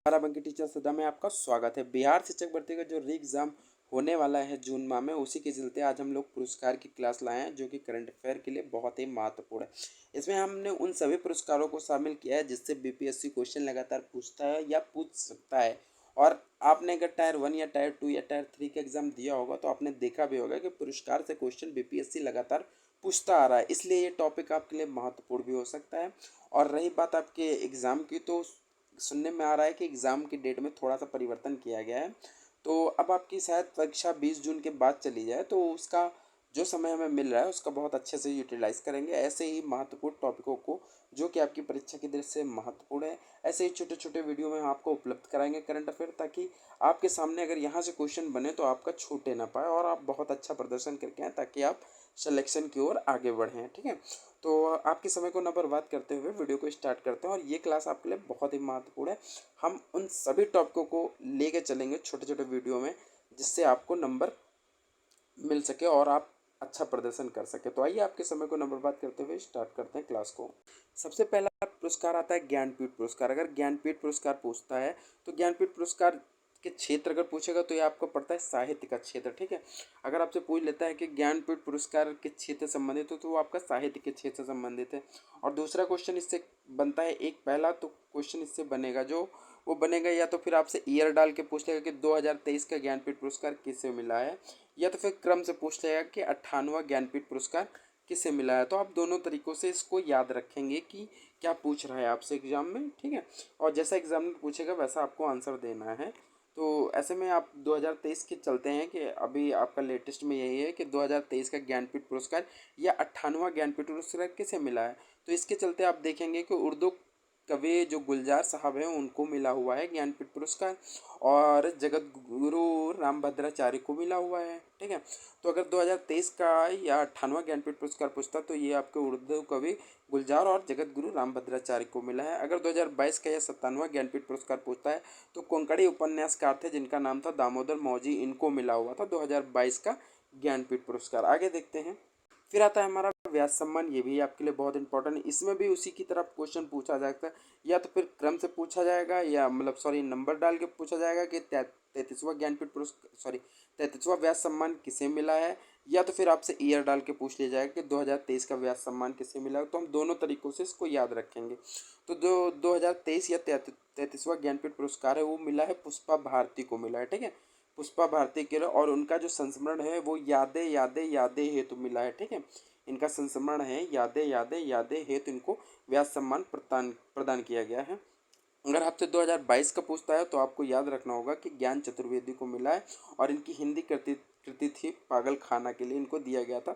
Barabanki teacher सदा में आपका स्वागत है। बिहार शिक्षक भर्ती का जो री एग्ज़ाम होने वाला है जून माह में, उसी के चलते आज हम लोग पुरस्कार की क्लास लाए हैं जो कि करंट अफेयर के लिए बहुत ही महत्वपूर्ण है। इसमें हमने उन सभी पुरस्कारों को शामिल किया है जिससे बीपीएससी क्वेश्चन लगातार पूछता है या पूछ सकता है। और आपने अगर टायर 1 या टायर 2 या टायर 3 का एग्ज़ाम दिया होगा तो आपने देखा भी होगा कि पुरस्कार से क्वेश्चन बीपीएससी लगातार पूछता आ रहा है, इसलिए ये टॉपिक आपके लिए महत्वपूर्ण भी हो सकता है। और रही बात आपके एग्ज़ाम की, तो सुनने में आ रहा है कि एग्ज़ाम की डेट में थोड़ा सा परिवर्तन किया गया है। तो अब आपकी शायद परीक्षा 20 जून के बाद चली जाए, तो उसका जो समय हमें मिल रहा है उसका बहुत अच्छे से यूटिलाइज़ करेंगे। ऐसे ही महत्वपूर्ण टॉपिकों को जो कि आपकी परीक्षा की दृष्टि से महत्वपूर्ण है, ऐसे ही छोटे छोटे वीडियो में हम आपको उपलब्ध कराएंगे करंट अफेयर, ताकि आपके सामने अगर यहाँ से क्वेश्चन बने तो आपका छूटे ना पाए और आप बहुत अच्छा प्रदर्शन करके आएँ, ताकि आप सिलेक्शन की ओर आगे बढ़ें। ठीक है, तो आपके समय को ना बर्बाद करते हुए वीडियो को स्टार्ट करते हैं। और ये क्लास आपके लिए बहुत ही महत्वपूर्ण है। हम उन सभी टॉपिकों को लेके चलेंगे छोटे छोटे वीडियो में, जिससे आपको नंबर मिल सके और आप अच्छा प्रदर्शन कर सके। तो आइए आपके समय को ना बर्बाद करते हुए स्टार्ट करते हैं क्लास को। सबसे पहला पुरस्कार आता है ज्ञानपीठ पुरस्कार। अगर ज्ञानपीठ पुरस्कार पूछता है तो ज्ञानपीठ पुरस्कार के क्षेत्र अगर पूछेगा तो ये आपको पड़ता है साहित्य का क्षेत्र। ठीक है, अगर आपसे पूछ लेता है कि ज्ञानपीठ पुरस्कार के क्षेत्र से संबंधित हो तो वो आपका साहित्य के क्षेत्र से संबंधित है। और दूसरा क्वेश्चन इससे बनता है, एक पहला तो क्वेश्चन इससे बनेगा जो वो बनेगा, या तो फिर आपसे ईयर डाल के पूछ लेगा कि 2023 का ज्ञानपीठ पुरस्कार किसे मिला है, या तो फिर क्रम से पूछ लेगा कि 98वां ज्ञानपीठ पुरस्कार किसे मिला है। तो आप दोनों तरीकों से इसको याद रखेंगे कि क्या पूछ रहा है आपसे एग्जाम में। ठीक है, और जैसा एग्जाम में पूछेगा वैसा आपको आंसर देना है। तो ऐसे में आप 2023 के चलते हैं कि अभी आपका लेटेस्ट में यही है कि 2023 का ज्ञानपीठ पुरस्कार या 98वां ज्ञानपीठ पुरस्कार किसे मिला है। तो इसके चलते आप देखेंगे कि उर्दू कवि जो गुलजार साहब हैं उनको मिला हुआ है ज्ञानपीठ पुरस्कार, और जगत गुरु रामभद्राचार्य को मिला हुआ है। ठीक है, तो अगर 2023 का या 98वां ज्ञानपीठ पुरस्कार पूछता तो ये आपके उर्दू कवि गुलजार और जगत गुरु रामभद्राचार्य को मिला है। अगर 2022 का या 97वां ज्ञानपीठ पुरस्कार पूछता है तो कोंकणी उपन्यासकार थे जिनका नाम था दामोदर मौजी, इनको मिला हुआ था 2022 का ज्ञानपीठ पुरस्कार। आगे देखते हैं। फिर आता है हमारा व्यास सम्मान। ये भी आपके लिए बहुत इंपॉर्टेंट है। इसमें भी उसी की तरह क्वेश्चन पूछा जाता है, या तो फिर क्रम से पूछा जाएगा या मतलब सॉरी नंबर डाल के पूछा जाएगा कि 33वां ज्ञानपीठ पुरस्कार सॉरी 33वां व्यास सम्मान किसे मिला है, या तो फिर आपसे ईयर डाल के पूछ लिया जाएगा कि 2023 का व्यास सम्मान किसे मिला है। तो हम दोनों तरीकों से इसको याद रखेंगे। तो जो 2023 या 33वां ज्ञानपीठ पुरस्कार है वो मिला है पुष्पा भारती को मिला है। ठीक है, पुष्पा भारती के, और उनका जो संस्मरण है वो यादें यादें यादें हेतु मिला है। ठीक है, इनका संस्मरण है यादें यादें यादें हेतु इनको व्यास सम्मान प्रदान प्रदान किया गया है। अगर आपसे 2022 का पूछता है तो आपको याद रखना होगा कि ज्ञान चतुर्वेदी को मिला है, और इनकी हिंदी कृति थी पागल खाना के लिए इनको दिया गया था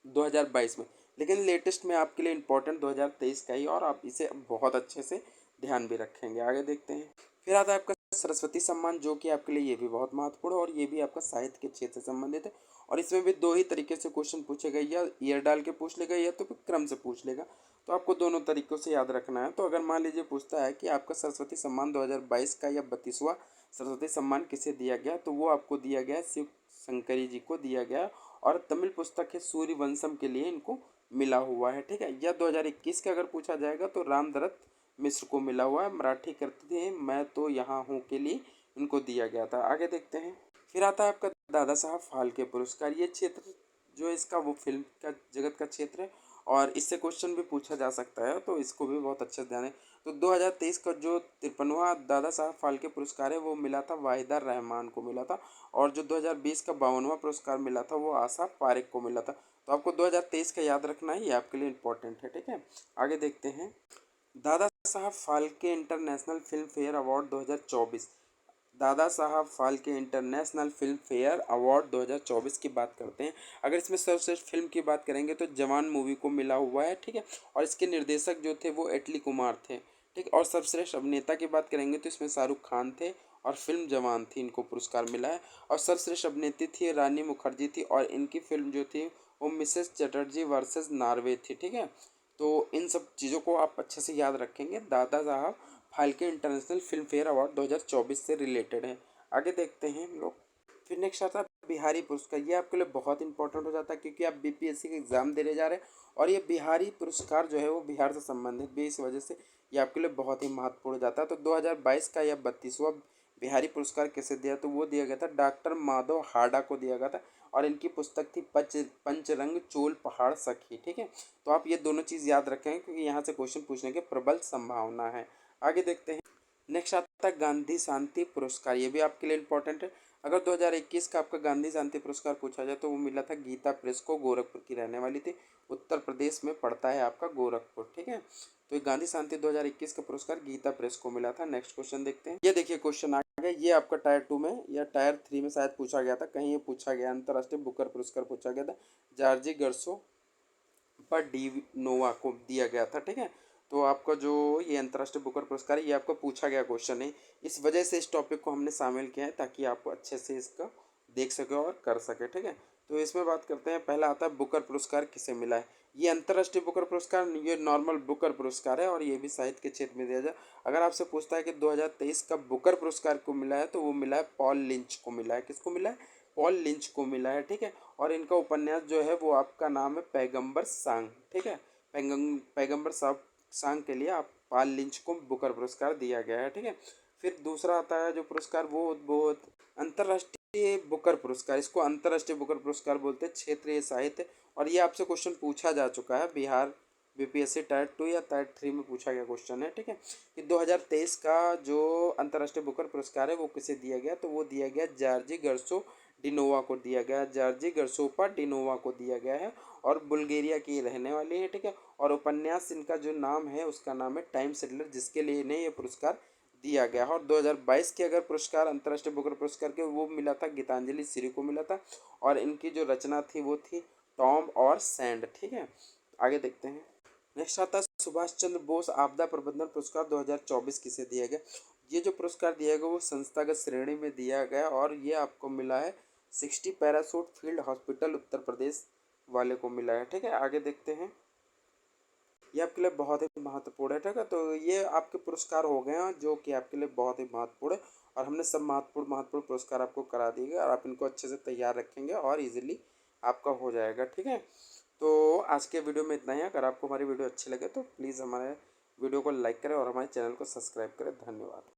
2022 में। लेकिन लेटेस्ट में आपके लिए इम्पोर्टेंट 2023 का ही, और आप इसे बहुत अच्छे से ध्यान भी रखेंगे। आगे देखते हैं। फिर आता है आपका सरस्वती सम्मान, जो कि आपके लिए ये भी बहुत महत्वपूर्ण है और ये भी आपका साहित्य के क्षेत्र से संबंधित है। और इसमें भी दो ही तरीके से क्वेश्चन पूछेगा, या ईयर डाल के पूछ लेगा या तो फिर क्रम से पूछ लेगा। तो आपको दोनों तरीकों से याद रखना है। तो अगर मान लीजिए पूछता है कि आपका सरस्वती सम्मान 2022 का या 32वां सरस्वती सम्मान किसे दिया गया, तो वो आपको दिया गया शिव शंकरी जी को दिया गया, और तमिल पुस्तक है सूर्यवंशम के लिए इनको मिला हुआ है। ठीक है, या 2021 का अगर पूछा जाएगा तो रामदरत मिश्र को मिला हुआ है। मराठी करते थे मैं तो यहाँ हूँ के लिए इनको दिया गया था। आगे देखते हैं। फिर आता है आपका दादा साहब फाल्के पुरस्कार। ये क्षेत्र जो है इसका वो फिल्म का जगत का क्षेत्र है, और इससे क्वेश्चन भी पूछा जा सकता है, तो इसको भी बहुत अच्छे से ध्यान है। तो 2023 का जो 53वां दादा साहब फाल्के पुरस्कार है वो मिला था वाहिदा रहमान को मिला था, और जो 2020 का 52वां पुरस्कार मिला था वो आशा पारेख को मिला था। तो आपको 2023 का याद रखना है, ये आपके लिए इंपॉर्टेंट है। ठीक है, आगे देखते हैं। Dada Saheb Phalke international film fair award 2024। Dada Saheb Phalke international film fair award 2024 की बात करते हैं। अगर इसमें सर्वश्रेष्ठ फिल्म की बात करेंगे तो जवान मूवी को मिला हुआ है। ठीक है, और इसके निर्देशक जो थे वो एटली कुमार थे। ठीक, और सर्वश्रेष्ठ अभिनेता की बात करेंगे तो इसमें शाहरुख खान थे, और फिल्म जवान थी, इनको पुरस्कार मिला है। और सर्वश्रेष्ठ अभिनेत्री थी रानी मुखर्जी थी, और इनकी फिल्म जो थी वो मिसेस चटर्जी वर्सेस नॉर्वे थी। ठीक है, तो इन सब चीज़ों को आप अच्छे से याद रखेंगे। Dada Saheb Phalke international film fair award 2024 से रिलेटेड है। आगे देखते हैं हम लोग। फिर नेक्स्ट आता है बिहारी पुरस्कार, ये आपके लिए बहुत इंपॉर्टेंट हो जाता है क्योंकि आप बीपीएससी का एग्ज़ाम देने जा रहे हैं और ये बिहारी पुरस्कार जो है वो बिहार से संबंधित भी, इस वजह से ये आपके लिए बहुत ही महत्वपूर्ण हो जाता है। तो 2022 का यह 32वां बिहारी पुरस्कार किसे दिया, तो वो दिया गया था डॉक्टर माधव हाडा को दिया गया था और इनकी पुस्तक थी पंचरंग चोल पहाड़ सखी। ठीक है, तो आप ये दोनों चीज़ याद रखें क्योंकि यहाँ से क्वेश्चन पूछने की प्रबल संभावना है। आगे देखते हैं। नेक्स्ट आता है गांधी शांति पुरस्कार, ये भी आपके लिए इंपॉर्टेंट है। अगर 2021 का आपका गांधी शांति पुरस्कार पूछा जाए तो वो मिला था गीता प्रेस को, गोरखपुर की रहने वाली थी, उत्तर प्रदेश में पड़ता है आपका गोरखपुर। ठीक है, तो ये गांधी शांति 2021 का पुरस्कार गीता प्रेस को मिला था। नेक्स्ट क्वेश्चन देखते हैं। ये देखिए क्वेश्चन आ गया, ये आपका टायर 2 में या टायर 3 में शायद पूछा गया था, कहीं ये पूछा गया, अंतर्राष्ट्रीय बुकर पुरस्कार पूछा गया था, जॉर्जी गर्सो पर डी नोवा को दिया गया था। ठीक है, तो आपका जो ये अंतर्राष्ट्रीय बुकर पुरस्कार है ये आपको पूछा गया क्वेश्चन है, इस वजह से इस टॉपिक को हमने शामिल किया है ताकि आप अच्छे से इसका देख सके और कर सके। ठीक है, तो इसमें बात करते हैं। पहला आता है बुकर पुरस्कार किसे मिला है। ये अंतर्राष्ट्रीय बुकर पुरस्कार, ये नॉर्मल बुकर पुरस्कार है और ये भी साहित्य के क्षेत्र में दिया जाए। अगर आपसे पूछता है कि 2023 का बुकर पुरस्कार को मिला है तो वो मिला है पॉल लिंच को मिला है। किसको मिला है? पॉल लिंच को मिला है। ठीक है, और इनका उपन्यास जो है वो आपका नाम है पैगंबर सांग। ठीक है, पैगंबर साहब सांग के लिए आप पॉल लिंच को बुकर पुरस्कार दिया गया है। ठीक है, फिर दूसरा आता है जो पुरस्कार वो अंतर्राष्ट्रीय बुकर पुरस्कार, इसको अंतर्राष्ट्रीय बुकर पुरस्कार बोलते हैं, क्षेत्रीय साहित्य। और ये आपसे क्वेश्चन पूछा जा चुका है, बिहार बीपीएससी टायर 2 या टायर 3 में पूछा गया क्वेश्चन है। ठीक है, कि 2023 का जो अंतर्राष्ट्रीय बुकर पुरस्कार है वो किसे दिया गया, तो वो दिया गया जॉर्जी गर्सो डिनोवा को दिया गया, जॉर्जी गर्सोपा डिनोवा को दिया गया है और बुल्गारिया की रहने वाली है। ठीक है, और उपन्यास इनका जो नाम है उसका नाम है टाइम सेटलर, जिसके लिए इन्हें ये पुरस्कार दिया गया है। और 2022 के अगर पुरस्कार अंतर्राष्ट्रीय बुकर पुरस्कार के वो मिला था गीतांजलि श्री को मिला था और इनकी जो रचना थी वो थी टॉम और सैंड। ठीक है, आगे देखते हैं। नेक्स्ट आता है सुभाष चंद्र बोस आपदा प्रबंधन पुरस्कार 2024 किसे दिया गया। ये जो पुरस्कार दिया गया वो संस्थागत श्रेणी में दिया गया और ये आपको मिला है 60 parachute field hospital Uttar Pradesh वाले को मिला है। ठीक है, आगे देखते हैं। ये आपके लिए बहुत ही महत्वपूर्ण है। ठीक है, तो ये आपके पुरस्कार हो गए हैं जो कि आपके लिए बहुत ही महत्वपूर्ण है और हमने सब महत्वपूर्ण पुरस्कार आपको करा दिए और आप इनको अच्छे से तैयार रखेंगे और इजीली आपका हो जाएगा। ठीक है, तो आज के वीडियो में इतना ही। अगर आपको हमारी वीडियो अच्छी लगे तो प्लीज़ हमारे वीडियो को लाइक करें और हमारे चैनल को सब्सक्राइब करें। धन्यवाद।